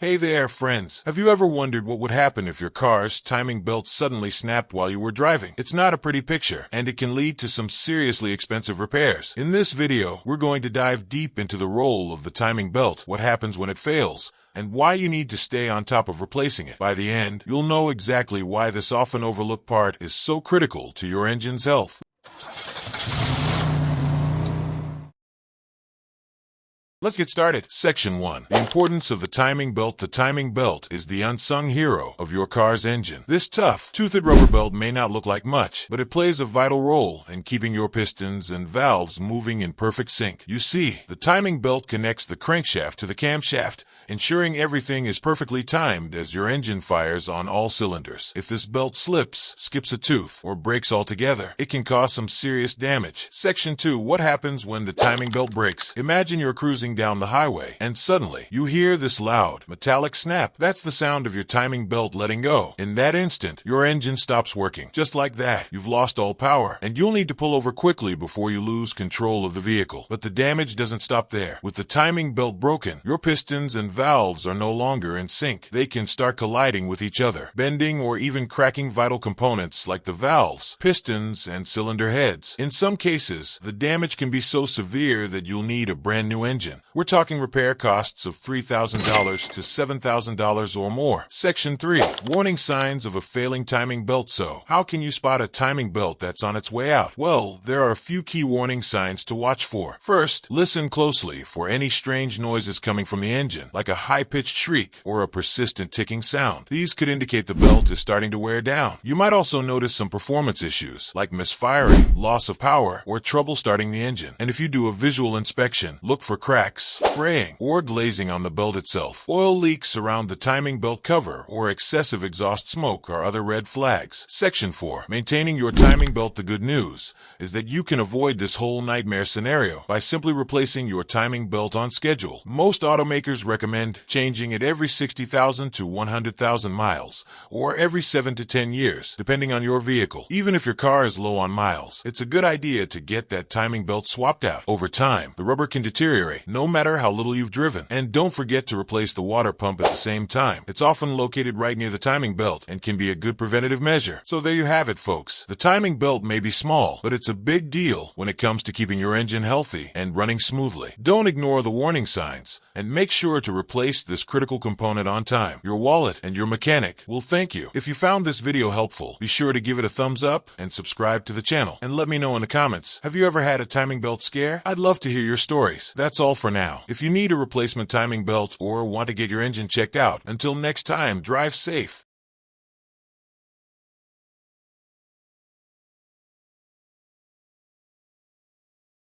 Hey there, friends. Have you ever wondered what would happen if your car's timing belt suddenly snapped while you were driving? It's not a pretty picture, and it can lead to some seriously expensive repairs. In this video, we're going to dive deep into the role of the timing belt, what happens when it fails, and why you need to stay on top of replacing it. By the end, you'll know exactly why this often overlooked part is so critical to your engine's health. Let's get started. Section 1. The importance of the timing belt. The timing belt is the unsung hero of your car's engine. This tough, toothed rubber belt may not look like much, but it plays a vital role in keeping your pistons and valves moving in perfect sync. You see, the timing belt connects the crankshaft to the camshaft, ensuring everything is perfectly timed as your engine fires on all cylinders. If this belt slips, skips a tooth, or breaks altogether, it can cause some serious damage. Section 2. What happens when the timing belt breaks? Imagine you're cruising down the highway, and suddenly, you hear this loud, metallic snap. That's the sound of your timing belt letting go. In that instant, your engine stops working. Just like that, you've lost all power, and you'll need to pull over quickly before you lose control of the vehicle. But the damage doesn't stop there. With the timing belt broken, your pistons and valves are no longer in sync. They can start colliding with each other, bending or even cracking vital components like the valves, pistons, and cylinder heads. In some cases, the damage can be so severe that you'll need a brand new engine. We're talking repair costs of $3,000 to $7,000 or more. Section 3. Warning signs of a failing timing belt. So, how can you spot a timing belt that's on its way out? Well, there are a few key warning signs to watch for. First, listen closely for any strange noises coming from the engine, like a high-pitched shriek or a persistent ticking sound. These could indicate the belt is starting to wear down. You might also notice some performance issues, like misfiring, loss of power, or trouble starting the engine. And if you do a visual inspection, look for cracks, fraying, or glazing on the belt itself. Oil leaks around the timing belt cover or excessive exhaust smoke are other red flags. Section 4. Maintaining your timing belt. The good news is that you can avoid this whole nightmare scenario by simply replacing your timing belt on schedule. Most automakers recommend changing it every 60,000 to 100,000 miles, or every 7 to 10 years, depending on your vehicle. Even if your car is low on miles, it's a good idea to get that timing belt swapped out. Over time, the rubber can deteriorate, no matter how little you've driven. And don't forget to replace the water pump at the same time. It's often located right near the timing belt and can be a good preventative measure. So there you have it, folks. The timing belt may be small, but it's a big deal when it comes to keeping your engine healthy and running smoothly. Don't ignore the warning signs, and make sure to replace this critical component on time. Your wallet and your mechanic will thank you. If you found this video helpful, be sure to give it a thumbs up and subscribe to the channel. And let me know in the comments, have you ever had a timing belt scare? I'd love to hear your stories. That's all for now. If you need a replacement timing belt or want to get your engine checked out, until next time, drive safe.